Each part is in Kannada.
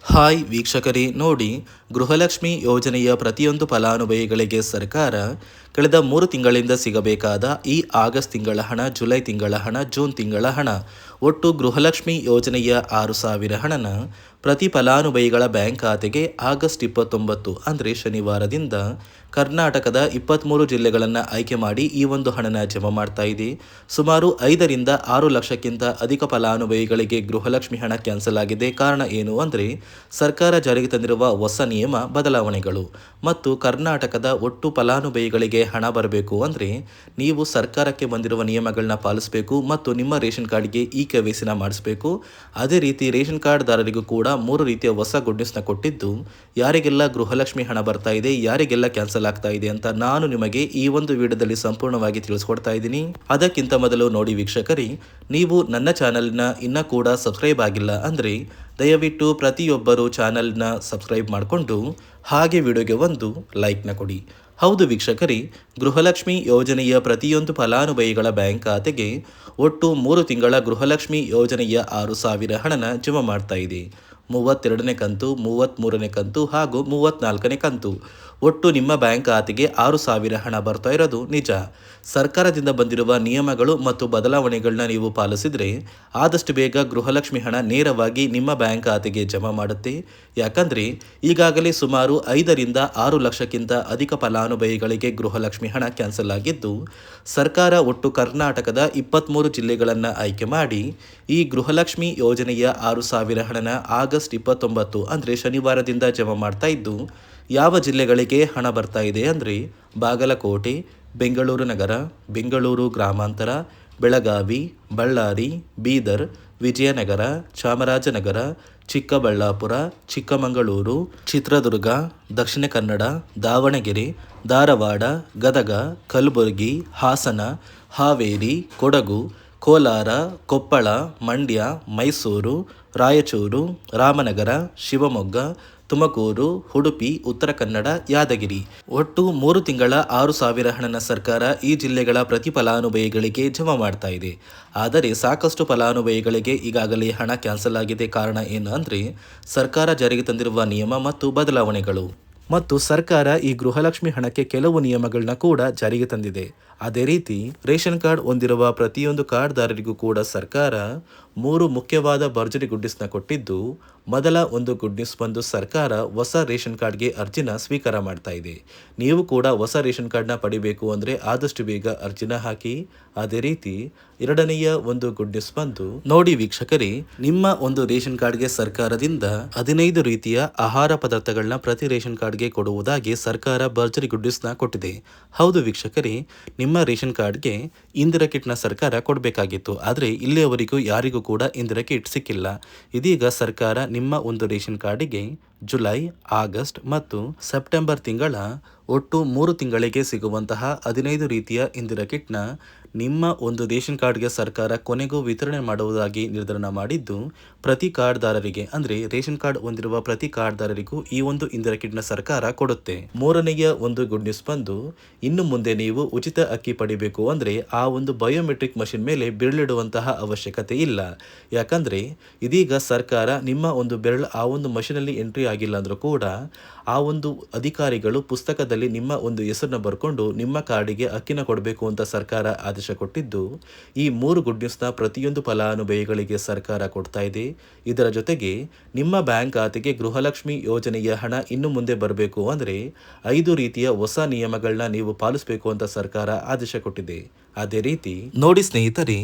ಹಾಯ್ ವೀಕ್ಷಕರೇ, ನೋಡಿ, ಗೃಹಲಕ್ಷ್ಮಿ ಯೋಜನೆಯ ಪ್ರತಿಯೊಂದು ಫಲಾನುಭವಿಗಳಿಗೆ ಸರ್ಕಾರ ಕಳೆದ 3 ತಿಂಗಳಿಂದ ಸಿಗಬೇಕಾದ ಈ ಆಗಸ್ಟ್ ತಿಂಗಳ ಹಣ, ಜುಲೈ ತಿಂಗಳ ಹಣ, ಜೂನ್ ತಿಂಗಳ ಹಣ, ಒಟ್ಟು ಗೃಹಲಕ್ಷ್ಮಿ ಯೋಜನೆಯ 6,000 ಹಣನ ಪ್ರತಿ ಫಲಾನುಭವಿಗಳ ಬ್ಯಾಂಕ್ ಖಾತೆಗೆ ಆಗಸ್ಟ್ 29 ಅಂದರೆ ಶನಿವಾರದಿಂದ ಕರ್ನಾಟಕದ 23 ಜಿಲ್ಲೆಗಳನ್ನು ಆಯ್ಕೆ ಮಾಡಿ ಈ ಒಂದು ಹಣನ ಜಮಾ ಮಾಡ್ತಾ ಇದೆ. ಸುಮಾರು 5ರಿಂದ 6 ಲಕ್ಷಕ್ಕಿಂತ ಅಧಿಕ ಫಲಾನುಭವಿಗಳಿಗೆ ಗೃಹಲಕ್ಷ್ಮಿ ಹಣ ಕ್ಯಾನ್ಸಲ್ ಆಗಿದೆ. ಕಾರಣ ಏನು ಅಂದರೆ ಸರ್ಕಾರ ಜಾರಿಗೆ ತಂದಿರುವ ಹೊಸ ನಿಯಮ ಬದಲಾವಣೆಗಳು ಮತ್ತು ಕರ್ನಾಟಕದ ಒಟ್ಟು ಫಲಾನುಭವಿಗಳಿಗೆ ಹಣ ಬರಬೇಕು ಅಂದರೆ ನೀವು ಸರ್ಕಾರಕ್ಕೆ ಬಂದಿರುವ ನಿಯಮಗಳನ್ನ ಪಾಲಿಸಬೇಕು ಮತ್ತು ನಿಮ್ಮ ರೇಷನ್ ಕಾರ್ಡ್ಗೆ KYC ಮಾಡಿಸಬೇಕು. ಅದೇ ರೀತಿ ರೇಷನ್ ಕಾರ್ಡ್ದಾರರಿಗೂ ಕೂಡ 3 ರೀತಿಯ ಹೊಸ ಗುಡ್ ನ್ಯೂಸ್ನ ಕೊಟ್ಟಿದ್ದು, ಯಾರಿಗೆಲ್ಲ ಗೃಹಲಕ್ಷ್ಮಿ ಹಣ ಬರ್ತಾ ಇದೆ, ಯಾರಿಗೆಲ್ಲ ಕ್ಯಾನ್ಸಲ್ ಆಗ್ತಾ ಇದೆ ಅಂತ ನಾನು ನಿಮಗೆ ಈ ಒಂದು ವಿಡಿಯೋದಲ್ಲಿ ಸಂಪೂರ್ಣವಾಗಿ ತಿಳಿಸ್ಕೊಡ್ತಾ ಇದ್ದೀನಿ. ಅದಕ್ಕಿಂತ ಮೊದಲು ನೋಡಿ ವೀಕ್ಷಕರೇ, ನೀವು ನನ್ನ ಚಾನಲ್ನ ಇನ್ನೂ ಕೂಡ ಸಬ್ಸ್ಕ್ರೈಬ್ ಆಗಿಲ್ಲ ಅಂದರೆ ದಯವಿಟ್ಟು ಪ್ರತಿಯೊಬ್ಬರು ಚಾನಲ್ನ ಸಬ್ಸ್ಕ್ರೈಬ್ ಮಾಡಿಕೊಂಡು ಹಾಗೆ ವಿಡಿಯೋಗೆ ಒಂದು ಲೈಕ್ನ ಕೊಡಿ. ಹೌದು ವೀಕ್ಷಕರೇ, ಗೃಹಲಕ್ಷ್ಮಿ ಯೋಜನೆಯ ಪ್ರತಿಯೊಂದು ಫಲಾನುಭವಿಗಳ ಬ್ಯಾಂಕ್ ಖಾತೆಗೆ ಒಟ್ಟು 3 ತಿಂಗಳ ಗೃಹಲಕ್ಷ್ಮಿ ಯೋಜನೆಯ 6,000 ಹಣನ ಜಮಾ ಮಾಡ್ತಾ ಇದೆ. 32ನೇ ಕಂತು, 33ನೇ ಕಂತು ಹಾಗೂ 34ನೇ ಕಂತು, ಒಟ್ಟು ನಿಮ್ಮ ಬ್ಯಾಂಕ್ ಖಾತೆಗೆ 6,000 ಹಣ ಬರ್ತಾ ಇರೋದು ನಿಜ. ಸರ್ಕಾರದಿಂದ ಬಂದಿರುವ ನಿಯಮಗಳು ಮತ್ತು ಬದಲಾವಣೆಗಳನ್ನ ನೀವು ಪಾಲಿಸಿದರೆ ಆದಷ್ಟು ಬೇಗ ಗೃಹಲಕ್ಷ್ಮಿ ಹಣ ನೇರವಾಗಿ ನಿಮ್ಮ ಬ್ಯಾಂಕ್ ಖಾತೆಗೆ ಜಮಾ ಮಾಡುತ್ತೆ. ಯಾಕಂದರೆ ಈಗಾಗಲೇ ಸುಮಾರು 5ರಿಂದ 6 ಲಕ್ಷಕ್ಕಿಂತ ಅಧಿಕ ಫಲಾನುಭವಿಗಳಿಗೆ ಗೃಹಲಕ್ಷ್ಮಿ ಹಣ ಕ್ಯಾನ್ಸಲ್ ಆಗಿದ್ದು, ಸರ್ಕಾರ ಒಟ್ಟು ಕರ್ನಾಟಕದ 23 ಜಿಲ್ಲೆಗಳನ್ನು ಆಯ್ಕೆ ಮಾಡಿ ಈ ಗೃಹಲಕ್ಷ್ಮಿ ಯೋಜನೆಯ 6,000 ಹಣನ ಆಗಸ್ಟ್ 29 ಅಂದರೆ ಶನಿವಾರದಿಂದ ಜಮಾ ಮಾಡ್ತಾ ಇದ್ದು, ಯಾವ ಜಿಲ್ಲೆಗಳಿಗೆ ಹಣ ಬರ್ತಾ ಇದೆ ಅಂದರೆ ಬಾಗಲಕೋಟೆ, ಬೆಂಗಳೂರು ನಗರ, ಬೆಂಗಳೂರು ಗ್ರಾಮಾಂತರ, ಬೆಳಗಾವಿ, ಬಳ್ಳಾರಿ, ಬೀದರ್, ವಿಜಯನಗರ, ಚಾಮರಾಜನಗರ, ಚಿಕ್ಕಬಳ್ಳಾಪುರ, ಚಿಕ್ಕಮಗಳೂರು, ಚಿತ್ರದುರ್ಗ, ದಕ್ಷಿಣ ಕನ್ನಡ, ದಾವಣಗೆರೆ, ಧಾರವಾಡ, ಗದಗ, ಕಲಬುರಗಿ, ಹಾಸನ, ಹಾವೇರಿ, ಕೊಡಗು, ಕೋಲಾರ, ಕೊಪ್ಪಳ, ಮಂಡ್ಯ, ಮೈಸೂರು, ರಾಯಚೂರು, ರಾಮನಗರ, ಶಿವಮೊಗ್ಗ, ತುಮಕೂರು, ಉಡುಪಿ, ಉತ್ತರ ಕನ್ನಡ, ಯಾದಗಿರಿ, ಒಟ್ಟು 3 ತಿಂಗಳ 6,000 ಹಣನ ಸರ್ಕಾರ ಈ ಜಿಲ್ಲೆಗಳ ಪ್ರತಿ ಫಲಾನುಭವಿಗಳಿಗೆ ಜಮಾ ಮಾಡ್ತಾ ಇದೆ. ಆದರೆ ಸಾಕಷ್ಟು ಫಲಾನುಭವಿಗಳಿಗೆ ಈಗಾಗಲೇ ಹಣ ಕ್ಯಾನ್ಸಲ್ ಆಗಿದೆ. ಕಾರಣ ಏನು ಅಂದರೆ ಸರ್ಕಾರ ಜಾರಿಗೆ ತಂದಿರುವ ನಿಯಮ ಮತ್ತು ಬದಲಾವಣೆಗಳು ಮತ್ತು ಸರ್ಕಾರ ಈ ಗೃಹಲಕ್ಷ್ಮಿ ಹಣಕ್ಕೆ ಕೆಲವು ನಿಯಮಗಳನ್ನ ಕೂಡ ಜಾರಿಗೆ ತಂದಿದೆ. ಅದೇ ರೀತಿ ರೇಷನ್ ಕಾರ್ಡ್ ಹೊಂದಿರುವ ಪ್ರತಿಯೊಂದು ಕಾರ್ಡ್ದಾರರಿಗೂ ಕೂಡ ಸರ್ಕಾರ 3 ಮುಖ್ಯವಾದ ಭರ್ಜರಿ ಗುಡ್ ನ್ಯೂಸ್ನ ಕೊಟ್ಟಿದ್ದು, ಮೊದಲ ಒಂದು ಗುಡ್ ನ್ಯೂಸ್ ಬಂದು ಸರ್ಕಾರ ಹೊಸ ರೇಷನ್ ಕಾರ್ಡ್ಗೆ ಅರ್ಜಿನ ಸ್ವೀಕಾರ ಮಾಡ್ತಾ ಇದೆ. ನೀವು ಕೂಡ ಹೊಸ ರೇಷನ್ ಕಾರ್ಡ್ನ ಪಡಿಬೇಕು ಅಂದರೆ ಆದಷ್ಟು ಬೇಗ ಅರ್ಜಿನ ಹಾಕಿ. ಅದೇ ರೀತಿ ಎರಡನೆಯ ಒಂದು ಗುಡ್ ನ್ಯೂಸ್ ಬಂದು, ನೋಡಿ ವೀಕ್ಷಕರೇ, ನಿಮ್ಮ ಒಂದು ರೇಷನ್ ಕಾರ್ಡ್ಗೆ ಸರ್ಕಾರದಿಂದ 15 ರೀತಿಯ ಆಹಾರ ಪದಾರ್ಥಗಳನ್ನ ಪ್ರತಿ ರೇಷನ್ ಕಾರ್ಡ್ಗೆ ಕೊಡುವುದಾಗಿ ಸರ್ಕಾರ ಭರ್ಜರಿ ಗುಡ್ ನ್ಯೂಸ್ನ ಕೊಟ್ಟಿದೆ. ಹೌದು ವೀಕ್ಷಕರೇ, ನಿಮ್ಮ ರೇಷನ್ ಕಾರ್ಡ್ಗೆ ಇಂದಿರಾ ಕಿಟ್ನ ಸರ್ಕಾರ ಕೊಡಬೇಕಾಗಿತ್ತು. ಆದರೆ ಇಲ್ಲಿಯವರೆಗೂ ಯಾರಿಗೂ ಕೂಡ ಇಂದಿರಾ ಕಿಟ್ ಸಿಕ್ಕಿಲ್ಲ. ಇದೀಗ ಸರ್ಕಾರ ನಿಮ್ಮ ಒಂದು ರೇಷನ್ ಕಾರ್ಡಿಗೆ ಜುಲೈ, ಆಗಸ್ಟ್ ಮತ್ತು ಸೆಪ್ಟೆಂಬರ್ ತಿಂಗಳ ಒಟ್ಟು 3 ತಿಂಗಳಿಗೆ ಸಿಗುವಂತಹ 15 ರೀತಿಯ ಇಂದಿರಾ ಕಿಟ್ನ ನಿಮ್ಮ ಒಂದು ರೇಷನ್ ಕಾರ್ಡ್ಗೆ ಸರ್ಕಾರ ಕೊನೆಗೂ ವಿತರಣೆ ಮಾಡುವುದಾಗಿ ನಿರ್ಧಾರ ಮಾಡಿದ್ದು, ಪ್ರತಿ ಕಾರ್ಡ್ದಾರರಿಗೆ ಅಂದರೆ ರೇಷನ್ ಕಾರ್ಡ್ ಹೊಂದಿರುವ ಪ್ರತಿ ಕಾರ್ಡ್ದಾರರಿಗೂ ಈ ಒಂದು ಇಂದಿರಾ ಕಿಟ್ನ ಸರ್ಕಾರ ಕೊಡುತ್ತೆ. 3ನೆಯ ಒಂದು ಗುಡ್ ನ್ಯೂಸ್ ಬಂದು, ಇನ್ನು ಮುಂದೆ ನೀವು ಉಚಿತ ಅಕ್ಕಿ ಪಡಿಬೇಕು ಅಂದರೆ ಆ ಒಂದು ಬಯೋಮೆಟ್ರಿಕ್ ಮಷಿನ್ ಮೇಲೆ ಬೆರಳಿಡುವಂತಹ ಅವಶ್ಯಕತೆ ಇಲ್ಲ. ಯಾಕಂದರೆ ಇದೀಗ ಸರ್ಕಾರ ನಿಮ್ಮ ಒಂದು ಬೆರಳು ಆ ಒಂದು ಮಷಿನಲ್ಲಿ ಎಂಟ್ರಿ ಆಗಿಲ್ಲ ಅಂದರೂ ಕೂಡ ಆ ಒಂದು ಅಧಿಕಾರಿಗಳು ಪುಸ್ತಕದಲ್ಲಿ ನಿಮ್ಮ ಒಂದು ಹೆಸರನ್ನ ಬರ್ಕೊಂಡು ನಿಮ್ಮ ಕಾರ್ಡಿಗೆ ಅಕ್ಕಿನ ಕೊಡಬೇಕು ಅಂತ ಸರ್ಕಾರ ಆದೇಶ ಕೊಟ್ಟಿದ್ದು, ಈ 3 ಗುಡ್ ನ್ಯೂಸ್ನ ಪ್ರತಿಯೊಂದು ಫಲಾನುಭವಿಗಳಿಗೆ ಸರ್ಕಾರ ಕೊಡ್ತಾ ಇದೆ. ಇದರ ಜೊತೆಗೆ ನಿಮ್ಮ ಬ್ಯಾಂಕ್ ಖಾತೆಗೆ ಗೃಹಲಕ್ಷ್ಮಿ ಯೋಜನೆಯ ಹಣ ಇನ್ನು ಮುಂದೆ ಬರಬೇಕು ಅಂದರೆ 5 ರೀತಿಯ ಹೊಸ ನಿಯಮಗಳನ್ನ ನೀವು ಪಾಲಿಸಬೇಕು ಅಂತ ಸರ್ಕಾರ ಆದೇಶ ಕೊಟ್ಟಿದೆ. ಅದೇ ರೀತಿ ನೋಡಿ ಸ್ನೇಹಿತರೆ,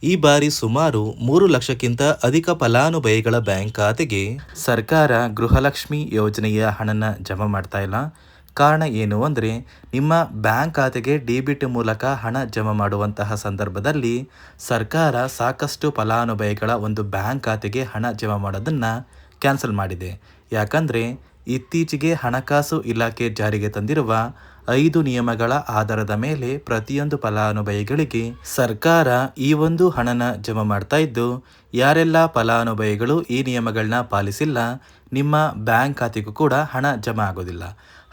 ಈ ಬಾರಿ ಸುಮಾರು 3 ಲಕ್ಷಕ್ಕಿಂತ ಅಧಿಕ ಫಲಾನುಭವಿಗಳ ಬ್ಯಾಂಕ್ ಖಾತೆಗೆ ಸರ್ಕಾರ ಗೃಹಲಕ್ಷ್ಮಿ ಯೋಜನೆಯ ಹಣನ ಜಮಾ ಮಾಡ್ತಾ ಇಲ್ಲ. ಕಾರಣ ಏನು ಅಂದರೆ ನಿಮ್ಮ ಬ್ಯಾಂಕ್ ಖಾತೆಗೆ ಡೆಬಿಟ್ ಮೂಲಕ ಹಣ ಜಮಾ ಮಾಡುವಂತಹ ಸಂದರ್ಭದಲ್ಲಿ ಸರ್ಕಾರ ಸಾಕಷ್ಟು ಫಲಾನುಭವಿಗಳ ಒಂದು ಬ್ಯಾಂಕ್ ಖಾತೆಗೆ ಹಣ ಜಮಾ ಮಾಡೋದನ್ನು ಕ್ಯಾನ್ಸಲ್ ಮಾಡಿದೆ. ಯಾಕಂದರೆ ಇತ್ತೀಚೆಗೆ ಹಣಕಾಸು ಇಲಾಖೆ ಜಾರಿಗೆ ತಂದಿರುವ 5 ನಿಯಮಗಳ ಆಧಾರದ ಮೇಲೆ ಪ್ರತಿಯೊಂದು ಫಲಾನುಭವಿಗಳಿಗೆ ಸರ್ಕಾರ ಈ ಒಂದು ಹಣನ ಜಮಾ ಮಾಡ್ತಾ ಇದ್ದು, ಯಾರೆಲ್ಲ ಫಲಾನುಭವಿಗಳು ಈ ನಿಯಮಗಳನ್ನ ಪಾಲಿಸಿಲ್ಲ ನಿಮ್ಮ ಬ್ಯಾಂಕ್ ಖಾತೆಗೂ ಕೂಡ ಹಣ ಜಮಾ ಆಗೋದಿಲ್ಲ.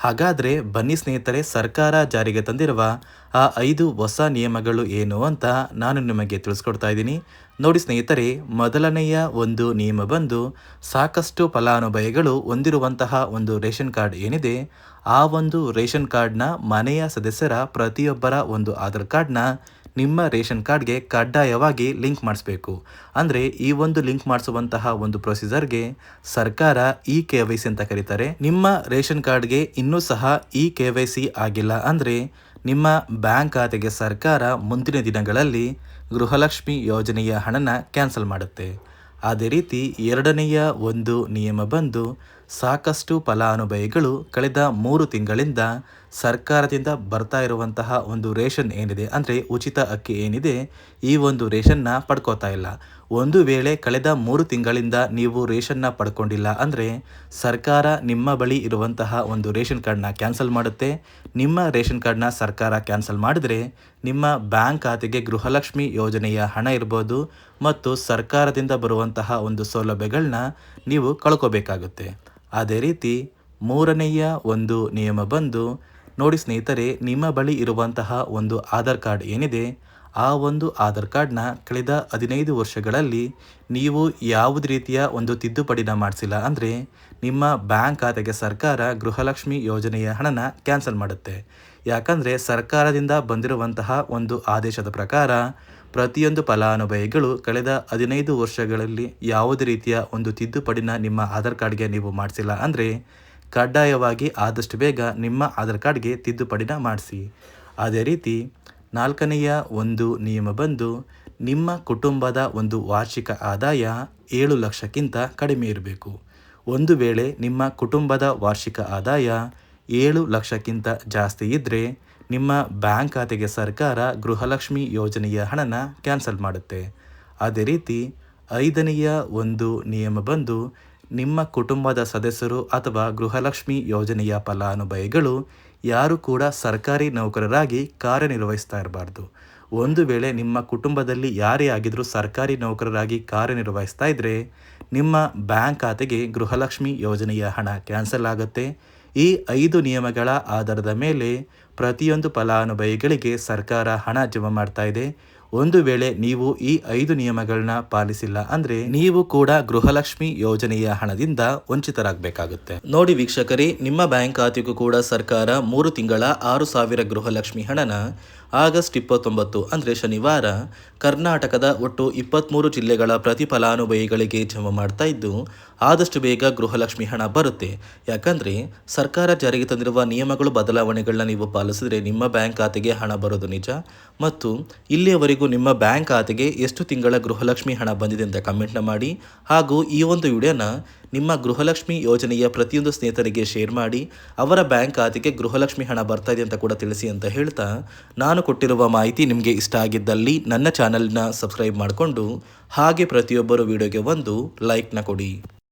ಹಾಗಾದರೆ ಬನ್ನಿ ಸ್ನೇಹಿತರೆ, ಸರ್ಕಾರ ಜಾರಿಗೆ ತಂದಿರುವ ಆ 5 ಹೊಸ ನಿಯಮಗಳು ಏನು ಅಂತ ನಾನು ನಿಮಗೆ ತಿಳಿಸ್ಕೊಡ್ತಾ ಇದ್ದೀನಿ. ನೋಡಿ ಸ್ನೇಹಿತರೆ, ಮೊದಲನೆಯ ಒಂದು ನಿಯಮ ಬಂದು ಸಾಕಷ್ಟು ಫಲಾನುಭವಿಗಳು ಹೊಂದಿರುವಂತಹ ಒಂದು ರೇಷನ್ ಕಾರ್ಡ್ ಏನಿದೆ, ಆ ಒಂದು ರೇಷನ್ ಕಾರ್ಡ್ನ ಮನೆಯ ಸದಸ್ಯರ ಪ್ರತಿಯೊಬ್ಬರ ಒಂದು ಆಧಾರ್ ಕಾರ್ಡ್ನ ನಿಮ್ಮ ರೇಷನ್ ಕಾರ್ಡ್ಗೆ ಕಡ್ಡಾಯವಾಗಿ ಲಿಂಕ್ ಮಾಡಿಸ್ಬೇಕು. ಅಂದರೆ ಈ ಒಂದು ಲಿಂಕ್ ಮಾಡಿಸುವಂತಹ ಒಂದು ಪ್ರೊಸೀಜರ್ಗೆ ಸರ್ಕಾರ KYC ಅಂತ ಕರೀತಾರೆ. ನಿಮ್ಮ ರೇಷನ್ ಕಾರ್ಡ್ಗೆ ಇನ್ನೂ ಸಹ KYC ಆಗಿಲ್ಲ ಅಂದರೆ ನಿಮ್ಮ ಬ್ಯಾಂಕ್ ಖಾತೆಗೆ ಸರ್ಕಾರ ಮುಂದಿನ ದಿನಗಳಲ್ಲಿ ಗೃಹಲಕ್ಷ್ಮಿ ಯೋಜನೆಯ ಹಣನ ಕ್ಯಾನ್ಸಲ್ ಮಾಡುತ್ತೆ. ಅದೇ ರೀತಿ ಎರಡನೆಯ ಒಂದು ನಿಯಮ ಬಂದು ಸಾಕಷ್ಟು ಫಲಾನುಭವಿಗಳು ಕಳೆದ 3 ತಿಂಗಳಿಂದ ಸರ್ಕಾರದಿಂದ ಬರ್ತಾ ಇರುವಂತಹ ಒಂದು ರೇಷನ್ ಏನಿದೆ, ಅಂದರೆ ಉಚಿತ ಅಕ್ಕಿ ಏನಿದೆ, ಈ ಒಂದು ರೇಷನ್ನ ಪಡ್ಕೋತಾ ಇಲ್ಲ. ಒಂದು ವೇಳೆ ಕಳೆದ 3 ತಿಂಗಳಿಂದ ನೀವು ರೇಷನ್ನ ಪಡ್ಕೊಂಡಿಲ್ಲ ಅಂದರೆ ಸರ್ಕಾರ ನಿಮ್ಮ ಬಳಿ ಇರುವಂತಹ ಒಂದು ರೇಷನ್ ಕಾರ್ಡ್ನ ಕ್ಯಾನ್ಸಲ್ ಮಾಡುತ್ತೆ. ನಿಮ್ಮ ರೇಷನ್ ಕಾರ್ಡ್ನ ಸರ್ಕಾರ ಕ್ಯಾನ್ಸಲ್ ಮಾಡಿದರೆ ನಿಮ್ಮ ಬ್ಯಾಂಕ್ ಖಾತೆಗೆ ಗೃಹಲಕ್ಷ್ಮಿ ಯೋಜನೆಯ ಹಣ ಇರ್ಬೋದು ಮತ್ತು ಸರ್ಕಾರದಿಂದ ಬರುವಂತಹ ಒಂದು ಸೌಲಭ್ಯಗಳನ್ನ ನೀವು ಕಳ್ಕೋಬೇಕಾಗುತ್ತೆ. ಅದೇ ರೀತಿ ಮೂರನೆಯ ಒಂದು ನಿಯಮ ಬಂದು ನೋಡಿ ಸ್ನೇಹಿತರೆ, ನಿಮ್ಮ ಬಳಿ ಇರುವಂತಹ ಒಂದು ಆಧಾರ್ ಕಾರ್ಡ್ ಏನಿದೆ, ಆ ಒಂದು ಆಧಾರ್ ಕಾರ್ಡ್ನ ಕಳೆದ 15 ವರ್ಷಗಳಲ್ಲಿ ನೀವು ಯಾವುದೇ ರೀತಿಯ ಒಂದು ತಿದ್ದುಪಡಿನ ಮಾಡಿಸಿಲ್ಲ ಅಂದರೆ ನಿಮ್ಮ ಬ್ಯಾಂಕ್ ಖಾತೆಗೆ ಸರ್ಕಾರ ಗೃಹಲಕ್ಷ್ಮಿ ಯೋಜನೆಯ ಹಣನ ಕ್ಯಾನ್ಸಲ್ ಮಾಡುತ್ತೆ. ಯಾಕಂದರೆ ಸರ್ಕಾರದಿಂದ ಬಂದಿರುವಂತಹ ಒಂದು ಆದೇಶದ ಪ್ರಕಾರ ಪ್ರತಿಯೊಂದು ಫಲಾನುಭವಿಗಳು ಕಳೆದ 15 ವರ್ಷಗಳಲ್ಲಿ ಯಾವುದೇ ರೀತಿಯ ಒಂದು ತಿದ್ದುಪಡಿನ ನಿಮ್ಮ ಆಧಾರ್ ಕಾರ್ಡ್ಗೆ ನೀವು ಮಾಡಿಸಿಲ್ಲ ಅಂದರೆ ಕಡ್ಡಾಯವಾಗಿ ಆದಷ್ಟು ಬೇಗ ನಿಮ್ಮ ಆಧಾರ್ ಕಾರ್ಡ್ಗೆ ತಿದ್ದುಪಡಿನ ಮಾಡಿಸಿ. ಅದೇ ರೀತಿ ನಾಲ್ಕನೆಯ ಒಂದು ನಿಯಮ ಬಂದು ನಿಮ್ಮ ಕುಟುಂಬದ ಒಂದು ವಾರ್ಷಿಕ ಆದಾಯ 7 ಲಕ್ಷಕ್ಕಿಂತ ಕಡಿಮೆ ಇರಬೇಕು. ಒಂದು ವೇಳೆ ನಿಮ್ಮ ಕುಟುಂಬದ ವಾರ್ಷಿಕ ಆದಾಯ 7 ಲಕ್ಷಕ್ಕಿಂತ ಜಾಸ್ತಿ ಇದ್ದರೆ ನಿಮ್ಮ ಬ್ಯಾಂಕ್ ಖಾತೆಗೆ ಸರ್ಕಾರ ಗೃಹಲಕ್ಷ್ಮಿ ಯೋಜನೆಯ ಹಣನ ಕ್ಯಾನ್ಸಲ್ ಮಾಡುತ್ತೆ. ಅದೇ ರೀತಿ ಐದನೆಯ ಒಂದು ನಿಯಮ ಬಂದು ನಿಮ್ಮ ಕುಟುಂಬದ ಸದಸ್ಯರು ಅಥವಾ ಗೃಹಲಕ್ಷ್ಮಿ ಯೋಜನೆಯ ಫಲಾನುಭವಿಗಳು ಯಾರು ಕೂಡ ಸರ್ಕಾರಿ ನೌಕರರಾಗಿ ಕಾರ್ಯನಿರ್ವಹಿಸ್ತಾ ಇರಬಾರ್ದು. ಒಂದು ವೇಳೆ ನಿಮ್ಮ ಕುಟುಂಬದಲ್ಲಿ ಯಾರೇ ಆಗಿದ್ರೂ ಸರ್ಕಾರಿ ನೌಕರರಾಗಿ ಕಾರ್ಯನಿರ್ವಹಿಸ್ತಾ ಇದ್ದರೆ ನಿಮ್ಮ ಬ್ಯಾಂಕ್ ಖಾತೆಗೆ ಗೃಹಲಕ್ಷ್ಮಿ ಯೋಜನೆಯ ಹಣ ಕ್ಯಾನ್ಸಲ್ ಆಗುತ್ತೆ. ಈ 5 ನಿಯಮಗಳ ಆಧಾರದ ಮೇಲೆ ಪ್ರತಿಯೊಂದು ಫಲಾನುಭವಿಗಳಿಗೆ ಸರ್ಕಾರ ಹಣ ಜಮಾ ಮಾಡ್ತಾ ಇದೆ. ಒಂದು ವೇಳೆ ನೀವು ಈ 5 ನಿಯಮಗಳನ್ನ ಪಾಲಿಸಿಲ್ಲ ಅಂದರೆ ನೀವು ಕೂಡ ಗೃಹಲಕ್ಷ್ಮಿ ಯೋಜನೆಯ ಹಣದಿಂದ ವಂಚಿತರಾಗಬೇಕಾಗುತ್ತೆ. ನೋಡಿ ವೀಕ್ಷಕರೇ, ನಿಮ್ಮ ಬ್ಯಾಂಕ್ ಖಾತೆಗೂ ಕೂಡ ಸರ್ಕಾರ 3 ತಿಂಗಳ 6,000 ಗೃಹಲಕ್ಷ್ಮಿ ಹಣನ ಆಗಸ್ಟ್ 29 ಅಂದರೆ ಶನಿವಾರ ಕರ್ನಾಟಕದ ಒಟ್ಟು 23 ಜಿಲ್ಲೆಗಳ ಪ್ರತಿ ಫಲಾನುಭವಿಗಳಿಗೆ ಜಮಾ ಮಾಡ್ತಾ ಇದ್ದು, ಆದಷ್ಟು ಬೇಗ ಗೃಹಲಕ್ಷ್ಮಿ ಹಣ ಬರುತ್ತೆ. ಯಾಕಂದರೆ ಸರ್ಕಾರ ಜಾರಿಗೆ ತಂದಿರುವ ನಿಯಮಗಳು ಬದಲಾವಣೆಗಳನ್ನ ನೀವು ಪಾಲಿಸಿದ್ರೆ ನಿಮ್ಮ ಬ್ಯಾಂಕ್ ಖಾತೆಗೆ ಹಣ ಬರೋದು ನಿಜ. ಮತ್ತು ಇಲ್ಲಿಯವರೆಗೂ ನಿಮ್ಮ ಬ್ಯಾಂಕ್ ಖಾತೆಗೆ ಎಷ್ಟು ತಿಂಗಳ ಗೃಹಲಕ್ಷ್ಮಿ ಹಣ ಬಂದಿದೆ ಅಂತ ಕಮೆಂಟ್ನ ಮಾಡಿ. ಹಾಗೂ ಈ ಒಂದು ವಿಡಿಯೋನ ನಿಮ್ಮ ಗೃಹಲಕ್ಷ್ಮಿ ಯೋಜನೆಯ ಪ್ರತಿಯೊಂದು ಸ್ನೇಹಿತರಿಗೆ ಶೇರ್ ಮಾಡಿ, ಅವರ ಬ್ಯಾಂಕ್ ಖಾತೆಗೆ ಗೃಹಲಕ್ಷ್ಮಿ ಹಣ ಬರ್ತಾ ಇದೆ ಅಂತ ಕೂಡ ತಿಳಿಸಿ ಅಂತ ಹೇಳ್ತಾ, ನಾನು ಕೊಟ್ಟಿರುವ ಮಾಹಿತಿ ನಿಮಗೆ ಇಷ್ಟ ಆಗಿದ್ದಲ್ಲಿ ನನ್ನ ಚಾನಲ್ನ ಸಬ್ಸ್ಕ್ರೈಬ್ ಮಾಡಿಕೊಂಡು ಹಾಗೆ ಪ್ರತಿಯೊಬ್ಬರು ವಿಡಿಯೋಗೆ ಒಂದು ಲೈಕ್ನ ಕೊಡಿ.